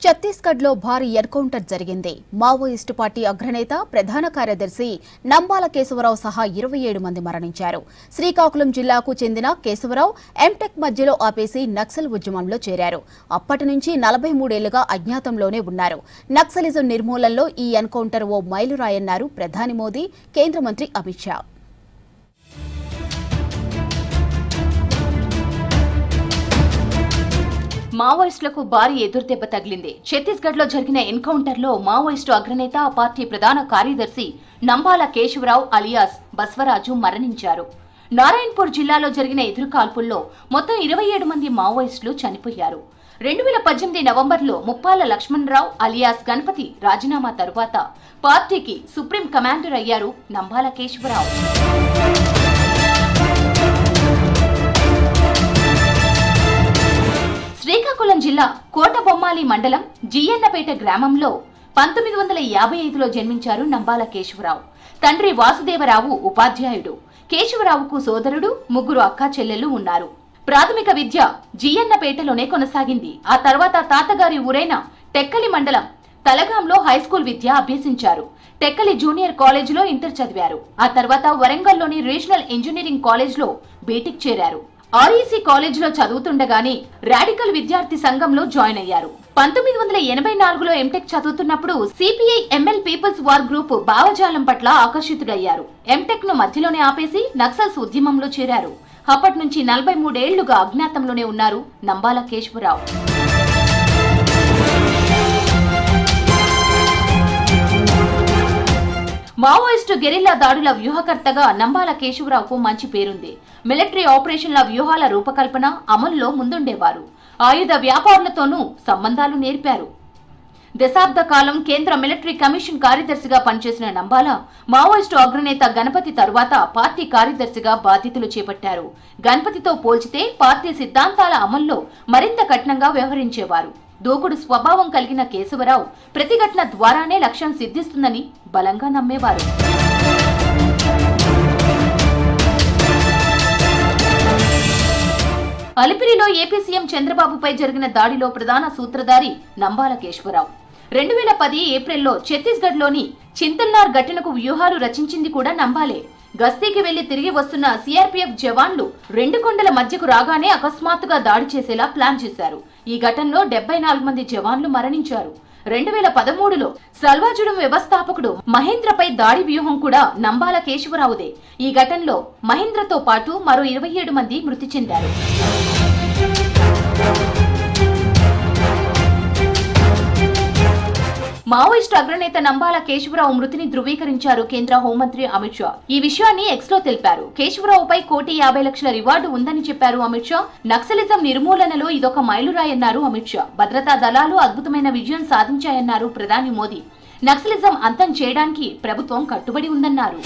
ఛత్తీస్గఢ్లో భారీ ఎన్కౌంటర్ జరిగింది. మావోయిస్టు పార్టీ అగ్రనేత, ప్రధాన కార్యదర్శి నంబాల కేశవరావు సహా 27 మంది మరణించారు. శ్రీకాకుళం జిల్లాకు చెందిన కేశవరావు ఎంటెక్ మధ్యలో ఆపేసి నక్సల్ ఉద్యమంలో చేరారు. అప్పటి నుంచి 43 ఏళ్లుగా అజ్ఞాతంలోనే ఉన్నారు. నక్సలిజం నిర్మూలనలో ఈ ఎన్కౌంటర్ ఓ మైలురాయన్నారు ప్రధాని మోదీ, కేంద్ర మంత్రి అమిత్ షా. మావోయిస్టులకు భారీ ఎదురుదెబ్బ తగిలింది. ఛత్తీస్గఢ్ లో జరిగిన ఎన్కౌంటర్ లో మావోయిస్టు అగ్రనేత, ఆ పార్టీ ప్రధాన కార్యదర్శి నంబాల కేశవరావు అలియాస్ బస్వరాజు మరణించారు. నారాయణపూర్ జిల్లాలో జరిగిన ఎదురుకాల్పుల్లో మొత్తం 27 మంది మావోయిస్టులు చనిపోయారు. 2018 నవంబర్లో ముప్పాల లక్ష్మణరావు అలియాస్ గణపతి రాజీనామా తరువాత పార్టీకి సుప్రీం కమాండర్ అయ్యారు నంబాల కేశవరావు. శ్రీకాకుళం జిల్లా కోటబొమ్మాలి మండలం జియ్యన్నపేట గ్రామంలో 1955లో జన్మించారు నంబాల కేశవరావు. తండ్రి వాసుదేవరావు ఉపాధ్యాయుడు. కేశవరావుకు సోదరుడు, 3 అక్కా చెల్లెళ్లు ఉన్నారు. ప్రాథమిక విద్య జియ్యన్నపేటలోనే కొనసాగింది. ఆ తర్వాత తాతగారి ఊరైన టెక్కలి మండలం తలగాంలో హైస్కూల్ విద్య అభ్యసించారు. టెక్కలి జూనియర్ కాలేజీలో ఇంటర్ చదివారు. ఆ తర్వాత వరంగల్లోని రీజనల్ ఇంజనీరింగ్ కాలేజ్లో బీటెక్ చేరారు. ఆర్ఈసీ కాలేజీలో చదువుతుండగానే రాడికల్ విద్యార్థి సంఘంలో జాయిన్ అయ్యారు. 1984లో ఎంటెక్ చదువుతున్నప్పుడు CPI ML People's War Group భావజాలం పట్ల ఆకర్షితుడయ్యారు. ఎంటెక్ ను మధ్యలోనే ఆపేసి నక్సల్స్ ఉద్యమంలో చేరారు. అప్పటి నుంచి 43 ఏళ్లుగా అజ్ఞాతంలోనే ఉన్నారు నంబాల కేశవరావు. మావోయిస్టు గెరిల్లా దాడుల వ్యూహకర్తగా నంబాల కేశవరావుకు మంచి పేరుంది. మిలిటరీ ఆపరేషన్ల వ్యూహాల రూపకల్పన, అమలులో ముందుండేవారు. ఆయుధ వ్యాపారులతోనూ సంబంధాలు నేర్పారు. దశాబ్ద కాలం కేంద్ర మిలిటరీ కమిషన్ కార్యదర్శిగా పనిచేసిన నంబాల మావోయిస్టు అగ్రనేత గణపతి తరువాత పార్టీ కార్యదర్శిగా బాధ్యతలు చేపట్టారు. గణపతితో పోల్చితే పార్టీ సిద్ధాంతాల అమల్లో మరింత కఠినంగా వ్యవహరించేవారు. దూకుడు స్వభావం కలిగిన కేశవరావు ప్రతిఘటన ద్వారానే లక్ష్యం సిద్ధిస్తుందని బలంగా నమ్మేవారు. అలిపిరిలో ఏపీ సీఎం చంద్రబాబుపై జరిగిన దాడిలో ప్రధాన సూత్రధారి నంబాల కేశవరావు. 2010 ఏప్రిల్లో ఛత్తీస్గఢ్లోని చింతల్నార్ ఘటనకు వ్యూహాలు రచించింది కూడా నంబాలే. గస్తీకి వెళ్లి తిరిగి వస్తున్న సిఆర్పీఎఫ్ జవాన్లు 2 కొండల మధ్యకు రాగానే అకస్మాత్తుగా దాడి చేసేలా ప్లాన్ చేశారు. ఈ ఘటనలో 74 మంది జవాన్లు మరణించారు. 2013లో సల్వాజుడం వ్యవస్థాపకుడు మహేంద్రపై దాడి వ్యూహం కూడా నంబాల కేశవరావుదే. ఈ ఘటనలో మహేంద్రతో పాటు మరో 27 మంది మృతి చెందారు. మావోయిస్టు అగ్రనేత నంబాల కేశవరావు మృతిని ధృవీకరించారు కేంద్ర హోంమంత్రి అమిత్ షా. ఈ విషయాన్ని ఎక్స్ లో తెలిపారు. కేశవరావుపై 1,50,00,000 రివార్డు ఉందని చెప్పారు అమిత్ షా. నక్సలిజం నిర్మూలనలో ఇదొక మైలురాయన్నారు అమిత్ షా. భద్రతా దళాలు అద్భుతమైన విజయం సాధించాయన్నారు ప్రధాని మోదీ. నక్సలిజం అంతం చేయడానికి ప్రభుత్వం కట్టుబడి ఉందన్నారు.